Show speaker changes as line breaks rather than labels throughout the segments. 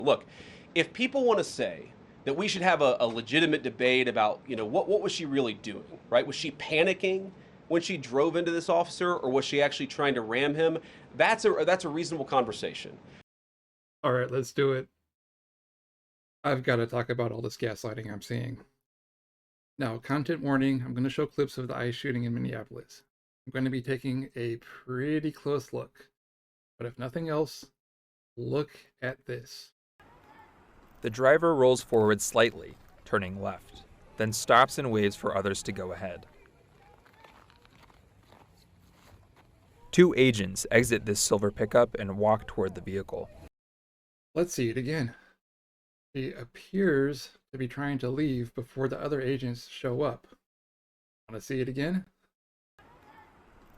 Look, if people want to say that we should have a legitimate debate about, what was she really doing, right? Was she panicking when she drove into this officer, or was she actually trying to ram him? That's a reasonable conversation.
All right, let's do it. I've got to talk about all this gaslighting I'm seeing. Now, content warning, I'm going to show clips of the ICE shooting in Minneapolis. I'm going to be taking a pretty close look. But if nothing else, look at this.
The driver rolls forward slightly, turning left, then stops and waves for others to go ahead. Two agents exit this silver pickup and walk toward the vehicle.
Let's see it again. She appears to be trying to leave before the other agents show up. Want to see it again?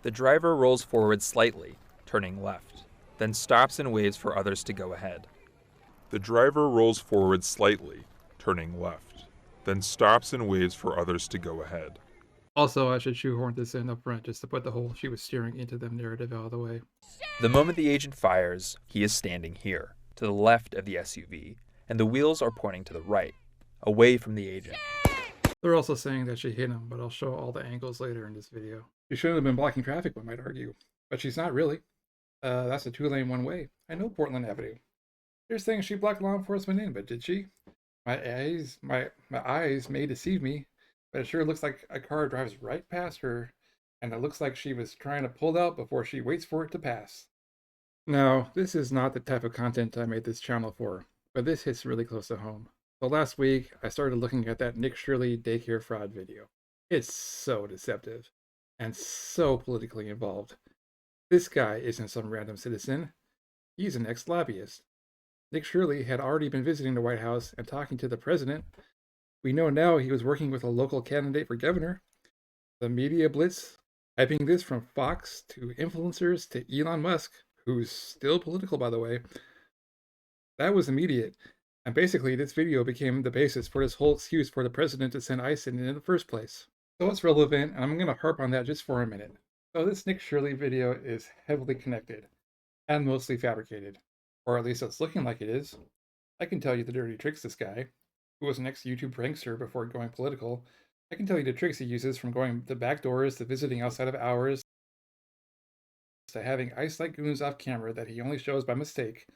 The driver rolls forward slightly, turning left, then stops and waves for others to go ahead.
The driver rolls forward slightly, turning left, then stops and waves for others to go ahead.
Also, I should shoehorn this in up front just to put the whole she was steering into them narrative out of the way.
The moment the agent fires, he is standing here, to the left of the SUV, and the wheels are pointing to the right, away from the agent.
They're also saying that she hit him, but I'll show all the angles later in this video. She shouldn't have been blocking traffic, one might argue. But she's not really. That's a two-lane one-way. I know Portland Avenue. You're saying she blocked law enforcement in, but did she? My eyes may deceive me, but it sure looks like a car drives right past her, and it looks like she was trying to pull out before she waits for it to pass. Now, this is not the type of content I made this channel for, but this hits really close to home. So last week, I started looking at that Nick Shirley daycare fraud video. It's so deceptive, and so politically involved. This guy isn't some random citizen. He's an ex-lobbyist. Nick Shirley had already been visiting the White House and talking to the president. We know now he was working with a local candidate for governor. The media blitz, hyping this from Fox to influencers to Elon Musk, who's still political, by the way. That was immediate. And basically, this video became the basis for this whole excuse for the president to send ICE in the first place. So it's relevant, and I'm going to harp on that just for a minute. So this Nick Shirley video is heavily connected and mostly fabricated. Or at least it's looking like it is. I can tell you the dirty tricks this guy, who was an ex-YouTube prankster before going political, I can tell you the tricks he uses from going to back doors to visiting outside of hours to having ICE-like goons off camera that he only shows by mistake.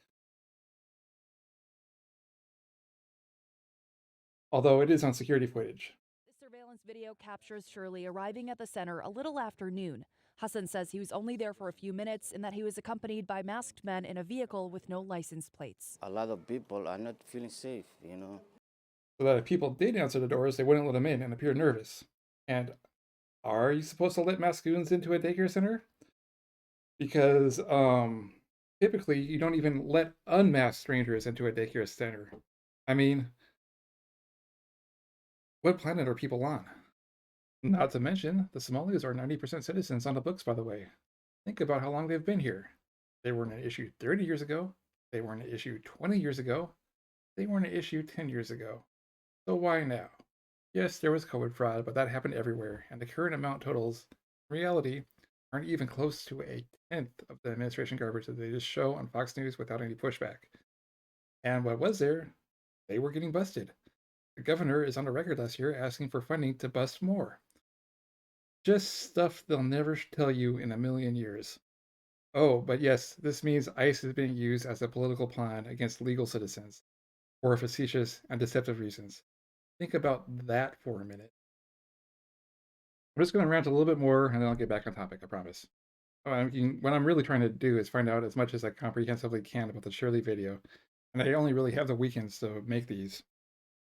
Although it is on security footage.
The surveillance video captures Shirley arriving at the center a little after noon. Hassan says he was only there for a few minutes and that he was accompanied by masked men in a vehicle with no license plates.
A lot of people are not feeling safe,
So that if people did answer the doors, they wouldn't let them in and appear nervous. And are you supposed to let masked goons into a daycare center? Because typically you don't even let unmasked strangers into a daycare center. I mean, what planet are people on? Not to mention, the Somalis are 90% citizens on the books, by the way. Think about how long they've been here. They weren't an issue 30 years ago. They weren't an issue 20 years ago. They weren't an issue 10 years ago. So why now? Yes, there was COVID fraud, but that happened everywhere, and the current amount totals, in reality, aren't even close to a tenth of the administration garbage that they just show on Fox News without any pushback. And what was there, they were getting busted. The governor is on the record last year asking for funding to bust more. Just stuff they'll never tell you in a million years. Oh, but yes, this means ICE is being used as a political pawn against legal citizens for facetious and deceptive reasons. Think about that for a minute. I'm just going to rant a little bit more and then I'll get back on topic, I promise. What I'm really trying to do is find out as much as I comprehensively can about the Shirley video, and I only really have the weekends to make these.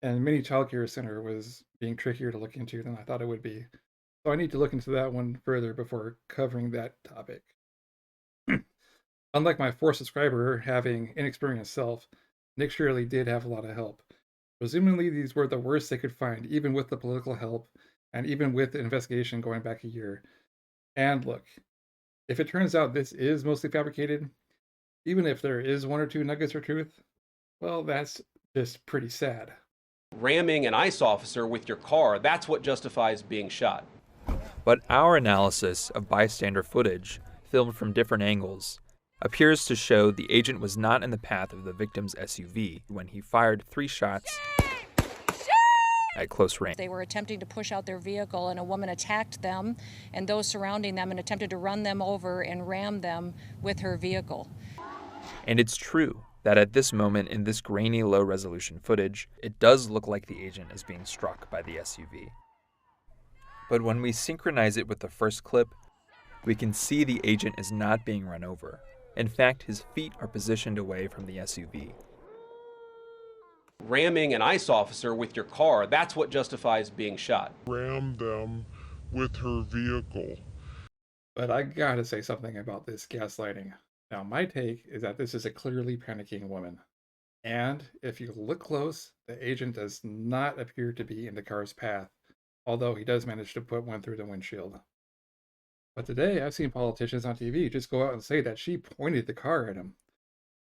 And Mini Childcare Center was being trickier to look into than I thought it would be. So I need to look into that one further before covering that topic. Unlike my 4th subscriber having inexperienced self, Nick Shirley did have a lot of help. Presumably these were the worst they could find, even with the political help, and even with the investigation going back a year. And look, if it turns out this is mostly fabricated, even if there is 1 or 2 nuggets of truth, well, that's just pretty sad.
Ramming an ICE officer with your car, that's what justifies being shot.
But our analysis of bystander footage, filmed from different angles, appears to show the agent was not in the path of the victim's SUV when he fired 3 shots at close range.
They were attempting to push out their vehicle, and a woman attacked them and those surrounding them and attempted to run them over and ram them with her vehicle.
And it's true that at this moment in this grainy low-resolution footage, it does look like the agent is being struck by the SUV. But when we synchronize it with the first clip, we can see the agent is not being run over. In fact, his feet are positioned away from the SUV.
Ramming an ICE officer with your car, that's what justifies being shot.
Ram them with her vehicle.
But I gotta say something about this gaslighting. Now, my take is that this is a clearly panicking woman. And if you look close, the agent does not appear to be in the car's path, although he does manage to put one through the windshield. But today, I've seen politicians on TV just go out and say that she pointed the car at him.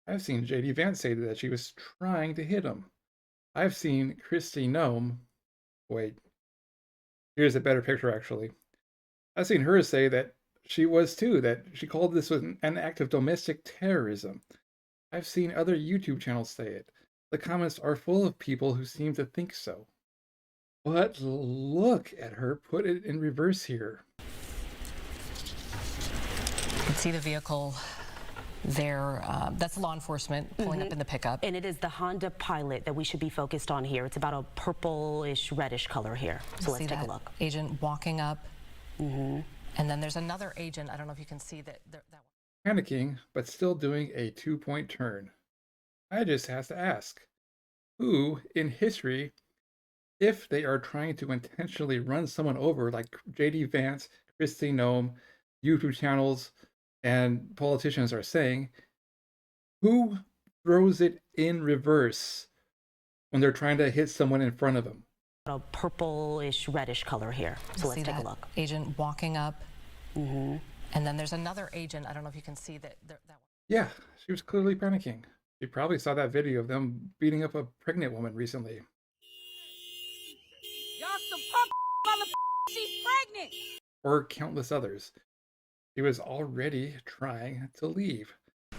I've seen J.D. Vance say that she was trying to hit him. I've seen Kristi Noem, wait, here's a better picture actually. I've seen her say that she was too, that she called this an act of domestic terrorism. I've seen other YouTube channels say it. The comments are full of people who seem to think so. But look at her put it in reverse here.
You can see the vehicle there. That's law enforcement pulling up in the pickup.
And it is the Honda Pilot that we should be focused on here. It's about a purplish reddish color here. So let's take a look.
Agent walking up. And then there's another agent. I don't know if you can see that.
Panicking, but still doing a 2-point turn. I just have to ask, who in history, if they are trying to intentionally run someone over like J.D. Vance, Kristi Noem, YouTube channels, and politicians are saying, who throws it in reverse when they're trying to hit someone in front of them?
A purplish reddish color here. So let's take a look.
Agent walking up. And then there's another agent. I don't know if you can see that.
Yeah, she was clearly panicking. You probably saw that video of them beating up a pregnant woman recently.
Y'all some punk mother. She's pregnant.
Or countless others. She was already trying to leave.
You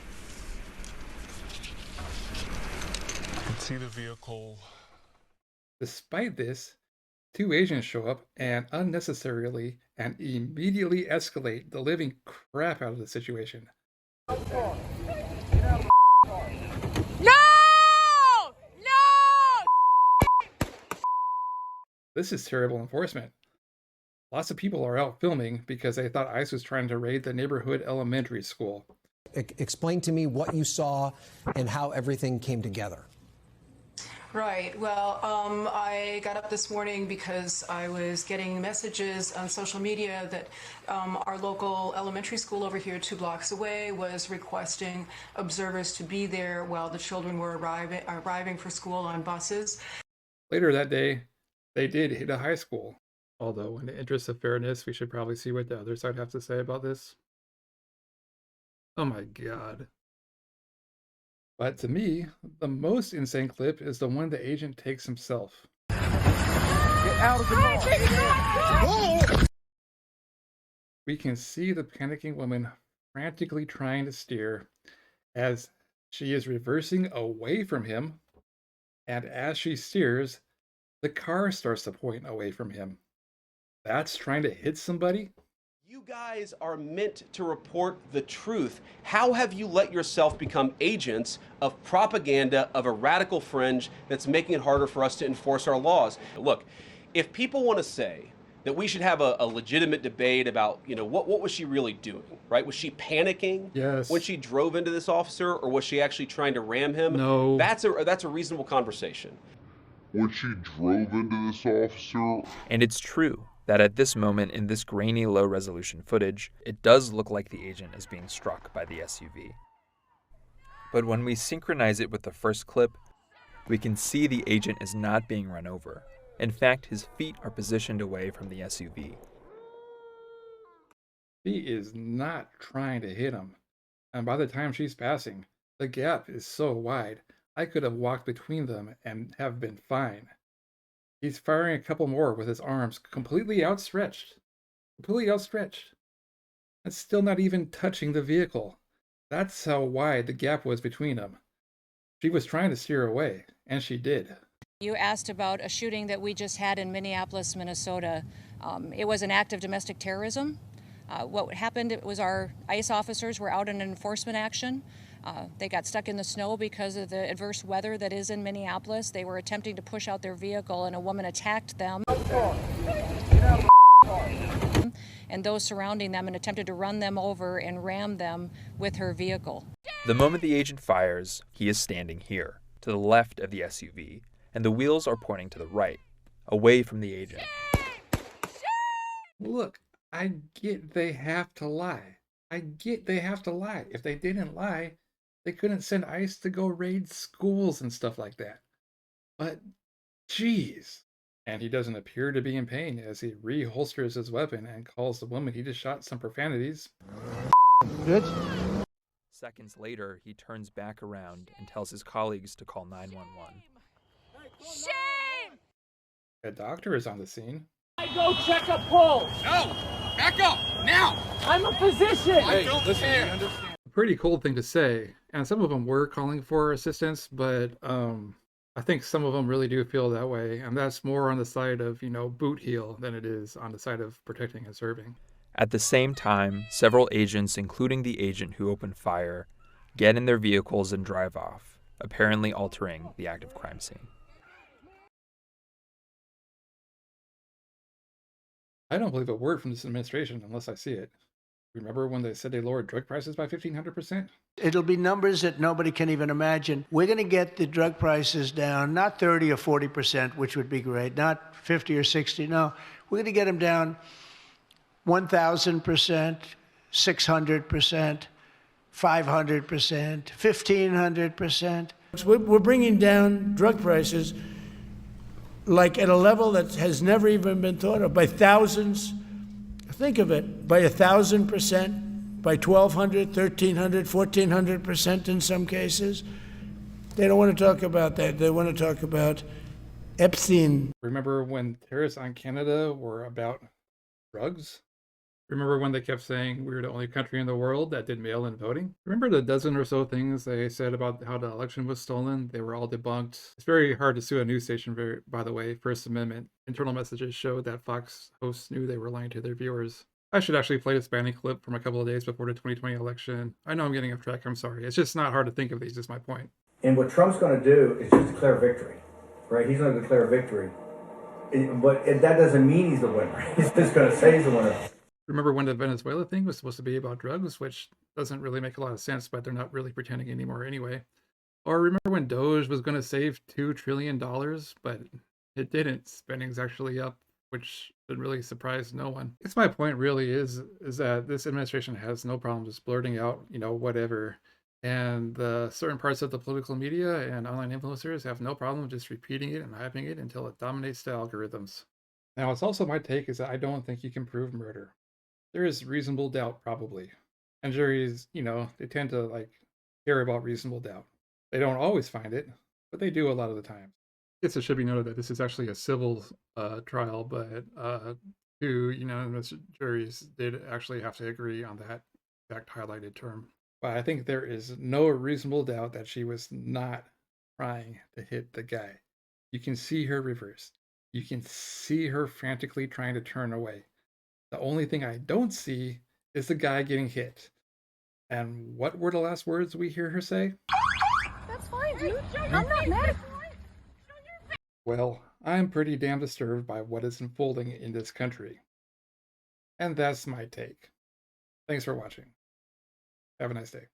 can see the vehicle.
Despite this, 2 agents show up and unnecessarily and immediately escalate the living crap out of the situation.
No!
This is terrible enforcement. Lots of people are out filming because they thought ICE was trying to raid the neighborhood elementary school.
Explain to me what you saw and how everything came together.
Right. Well, I got up this morning because I was getting messages on social media that our local elementary school over here 2 blocks away was requesting observers to be there while the children were arriving for school on buses.
Later that day, they did hit a high school. Although, in the interest of fairness, we should probably see what the other side have to say about this. Oh my god. But to me, the most insane clip is the one the agent takes himself. Get out of the car! We can see the panicking woman frantically trying to steer as she is reversing away from him, and as she steers, the car starts to point away from him. That's trying to hit somebody?
You guys are meant to report the truth. How have you let yourself become agents of propaganda of a radical fringe that's making it harder for us to enforce our laws? Look, if people want to say that we should have a legitimate debate about, what was she really doing, right? Was she panicking when she drove into this officer, or was she actually trying to ram him?
No.
That's a reasonable conversation.
When she drove into this officer.
And it's true that at this moment in this grainy low-resolution footage, it does look like the agent is being struck by the SUV. But when we synchronize it with the first clip, we can see the agent is not being run over. In fact, his feet are positioned away from the SUV.
She is not trying to hit him. And by the time she's passing, the gap is so wide, I could have walked between them and have been fine. He's firing a couple more with his arms completely outstretched. Completely outstretched. That's still not even touching the vehicle. That's how wide the gap was between them. She was trying to steer away, and she did.
You asked about a shooting that we just had in Minneapolis, Minnesota. It was an act of domestic terrorism. What happened was our ICE officers were out in an enforcement action. They got stuck in the snow because of the adverse weather that is in Minneapolis. They were attempting to push out their vehicle, and a woman attacked them and those surrounding them and attempted to run them over and ram them with her vehicle.
The moment the agent fires, he is standing here, to the left of the SUV, and the wheels are pointing to the right, away from the agent.
Look, I get they have to lie. I get they have to lie. If they didn't lie, they couldn't send ICE to go raid schools and stuff like that. But, geez. And he doesn't appear to be in pain as he reholsters his weapon and calls the woman he just shot some profanities.
Good.
Seconds later, he turns back around and tells his colleagues to call 911.
Shame!
A doctor is on the scene.
I go check a pulse.
No! Back up! Now!
I'm a physician.
I don't care.
A pretty cold thing to say, and some of them were calling for assistance, but I think some of them really do feel that way, and that's more on the side of, boot heel than it is on the side of protecting and serving.
At the same time, several agents, including the agent who opened fire, get in their vehicles and drive off, apparently altering the active crime scene.
I don't believe a word from this administration unless I see it. Remember when they said they lowered drug prices by 1,500%?
It'll be numbers that nobody can even imagine. We're going to get the drug prices down, not 30 or 40%, which would be great, not 50 or 60. No, we're going to get them down 1,000%, 600%, 500%, 1,500%. We're bringing down drug prices like at a level that has never even been thought of, by thousands. Think of it, by 1,000%, by 1,200, 1,300, 1,400% in some cases. They don't want to talk about that. They want to talk about Epstein.
Remember when terrorists on Canada were about drugs? Remember when they kept saying we were the only country in the world that did mail-in voting? Remember the dozen or so things they said about how the election was stolen? They were all debunked. It's very hard to sue a news station, by the way. First Amendment. Internal messages showed that Fox hosts knew they were lying to their viewers. I should actually play this banning clip from a couple of days before the 2020 election. I know I'm getting off track. I'm sorry. It's just not hard to think of these, is my point.
And what Trump's going to do is just declare victory, right? He's going to declare victory. But that doesn't mean he's the winner. He's just going to say he's the winner.
Remember when the Venezuela thing was supposed to be about drugs, which doesn't really make a lot of sense, but they're not really pretending anymore anyway. Or remember when Doge was going to save $2 trillion, but it didn't. Spending's actually up, which should really surprise no one. I guess my point really is that this administration has no problem just blurting out, whatever. And the certain parts of the political media and online influencers have no problem just repeating it and hyping it until it dominates the algorithms. Now, it's also my take is that I don't think you can prove murder. There is reasonable doubt, probably. And juries, they tend to, care about reasonable doubt. They don't always find it, but they do a lot of the time. I guess it should be noted that this is actually a civil trial, but 2 unanimous juries did actually have to agree on that exact highlighted term. But I think there is no reasonable doubt that she was not trying to hit the guy. You can see her reversed. You can see her frantically trying to turn away. The only thing I don't see is the guy getting hit. And what were the last words we hear her say?
That's fine, dude. I'm not mad.
Well, I'm pretty damn disturbed by what is unfolding in this country. And that's my take. Thanks for watching. Have a nice day.